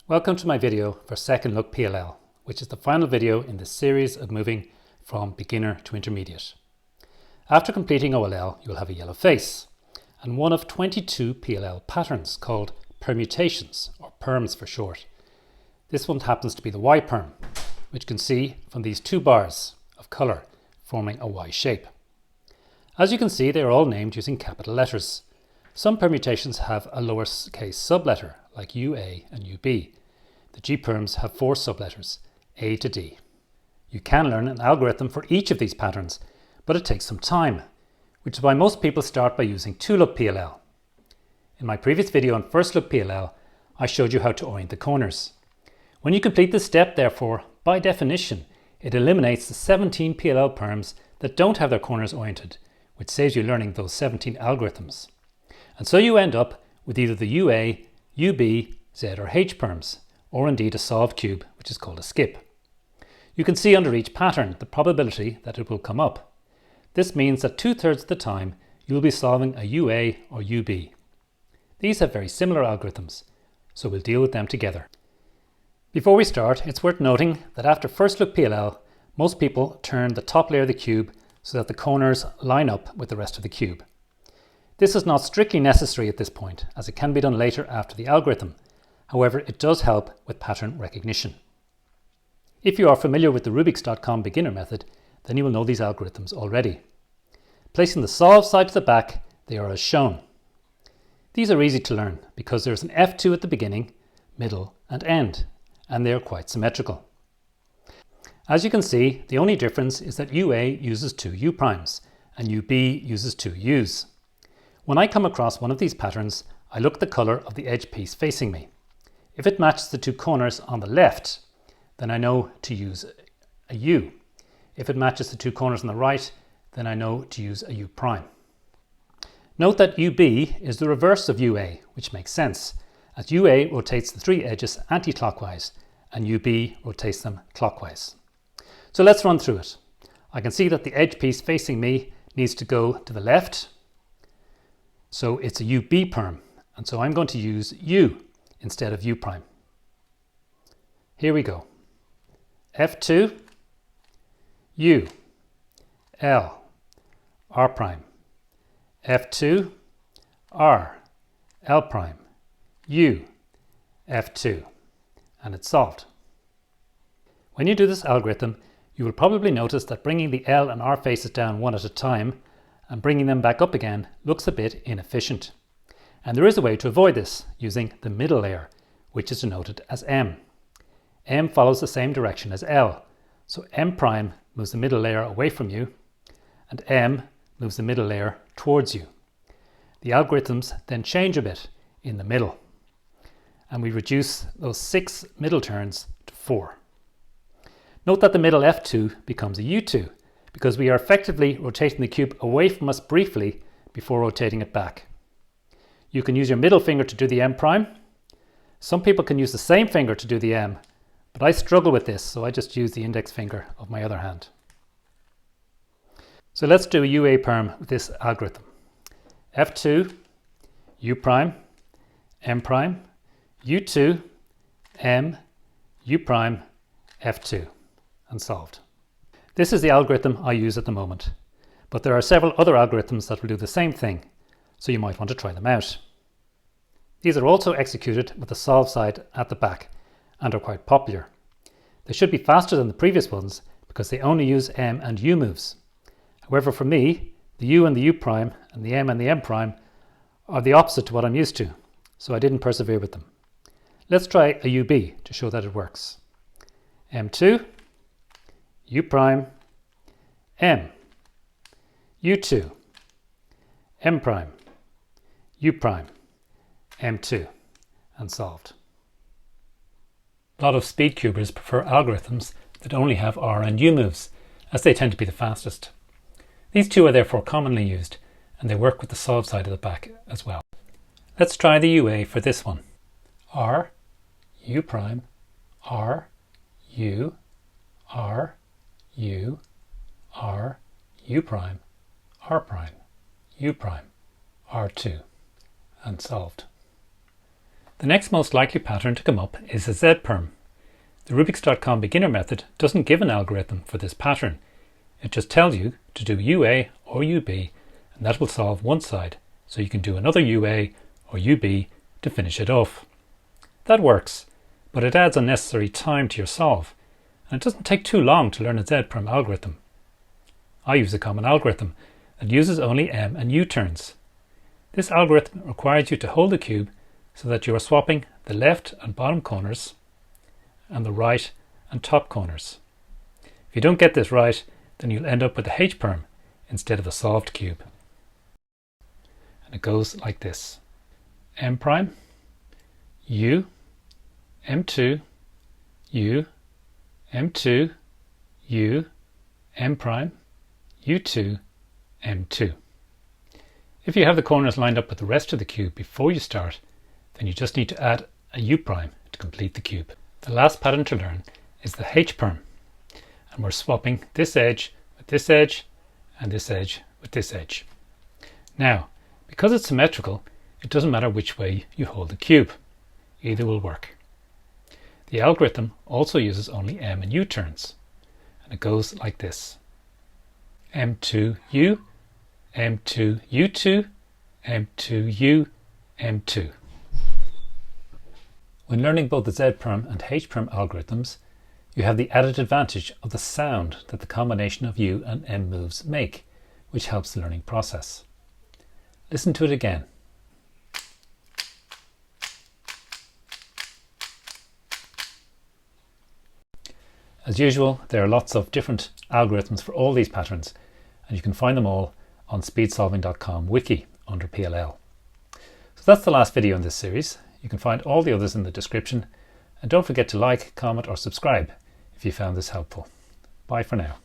Welcome to my video for Second-Look PLL, which is the final video in the series of moving from beginner to intermediate. After completing OLL, you will have a yellow face and one of 22 PLL patterns called permutations, or Perms for short. This one happens to be the Y perm, which you can see from these two bars of colour forming a Y shape. As you can see, they are all named using capital letters. Some permutations have a lowercase subletter like UA and UB. The G perms have 4 subletters, A to D. You can learn an algorithm for each of these patterns, but it takes some time, which is why most people start by using 2-Look PLL. In my previous video on First Look PLL, I showed you how to orient the corners. When you complete this step, therefore, by definition, it eliminates the 17 PLL perms that don't have their corners oriented, which saves you learning those 17 algorithms. And so you end up with either the UA, UB, Z or H perms, or indeed a solved cube, which is called a skip. You can see under each pattern the probability that it will come up. This means that 2/3 of the time you will be solving a UA or UB. These have very similar algorithms, so we'll deal with them together. Before we start, it's worth noting that after First Look PLL, most people turn the top layer of the cube so that the corners line up with the rest of the cube. This is not strictly necessary at this point, as it can be done later after the algorithm. However, it does help with pattern recognition. If you are familiar with the Rubiks.com beginner method, then you will know these algorithms already. Placing the solve side to the back, they are as shown. These are easy to learn because there is an F2 at the beginning, middle and end, and they are quite symmetrical. As you can see, the only difference is that UA uses 2 U primes and UB uses 2 U's. When I come across one of these patterns, I look at the colour of the edge piece facing me. If it matches the 2 corners on the left, then I know to use a U. If it matches the 2 corners on the right, then I know to use a U prime. Note that UB is the reverse of UA, which makes sense, as UA rotates the 3 edges anti-clockwise and UB rotates them clockwise. So let's run through it. I can see that the edge piece facing me needs to go to the left, so it's a UB perm, and so I'm going to use U instead of U prime. Here we go. F2, U, L, R prime, F2, R, L prime, U, F2, and it's solved. When you do this algorithm, you will probably notice that bringing the L and R faces down one at a time and bringing them back up again looks a bit inefficient. And there is a way to avoid this using the middle layer, which is denoted as M. M follows the same direction as L, so M prime moves the middle layer away from you and M moves the middle layer towards you. The algorithms then change a bit in the middle, and we reduce those 6 middle turns to 4. Note that the middle F2 becomes a U2 because we are effectively rotating the cube away from us briefly before rotating it back. You can use your middle finger to do the M prime. Some people can use the same finger to do the M, but I struggle with this, so I just use the index finger of my other hand. So let's do a UA perm with this algorithm. F2, U prime, M prime, U2, M, U prime, F2, and solved. This is the algorithm I use at the moment, but there are several other algorithms that will do the same thing, so you might want to try them out. These are also executed with the solve side at the back and are quite popular. They should be faster than the previous ones because they only use M and U moves. However, for me, the U and the U prime and the M and the M prime are the opposite to what I'm used to, so I didn't persevere with them. Let's try a UB to show that it works. M2, U prime, M, U2, M prime, U prime, M2, and solved. A lot of speed cubers prefer algorithms that only have R and U moves, as they tend to be the fastest. These two are therefore commonly used, and they work with the solve side of the back as well. Let's try the UA for this one. R, U prime, R, U, R, U, R, U prime, R prime, U prime, R2, and solved. The next most likely pattern to come up is a Z-Perm. The Rubix.com beginner method doesn't give an algorithm for this pattern. It just tells you to do UA or UB, and that will solve one side, so you can do another UA or UB to finish it off. That works, but it adds unnecessary time to your solve, and it doesn't take too long to learn a Z-Perm algorithm. I use a common algorithm that uses only M and U turns. This algorithm requires you to hold the cube so that you are swapping the left and bottom corners and the right and top corners. If you don't get this right, then you'll end up with a H-Perm instead of a solved cube. And it goes like this. M prime, U, M2, U, M2, U, M prime, U2, M2. If you have the corners lined up with the rest of the cube before you start, then you just need to add a U prime to complete the cube. The last pattern to learn is the H-Perm, and we're swapping this edge with this edge and this edge with this edge. Now, because it's symmetrical, it doesn't matter which way you hold the cube. Either will work. The algorithm also uses only M and U turns, and it goes like this. M2U, M2U2, M2U, M2. When learning both the Z-Perm and H-Perm algorithms, you have the added advantage of the sound that the combination of U and M moves make, which helps the learning process. Listen to it again. As usual, there are lots of different algorithms for all these patterns, and you can find them all on speedsolving.com wiki under PLL. So that's the last video in this series. You can find all the others in the description, and don't forget to like, comment or subscribe if you found this helpful. Bye for now.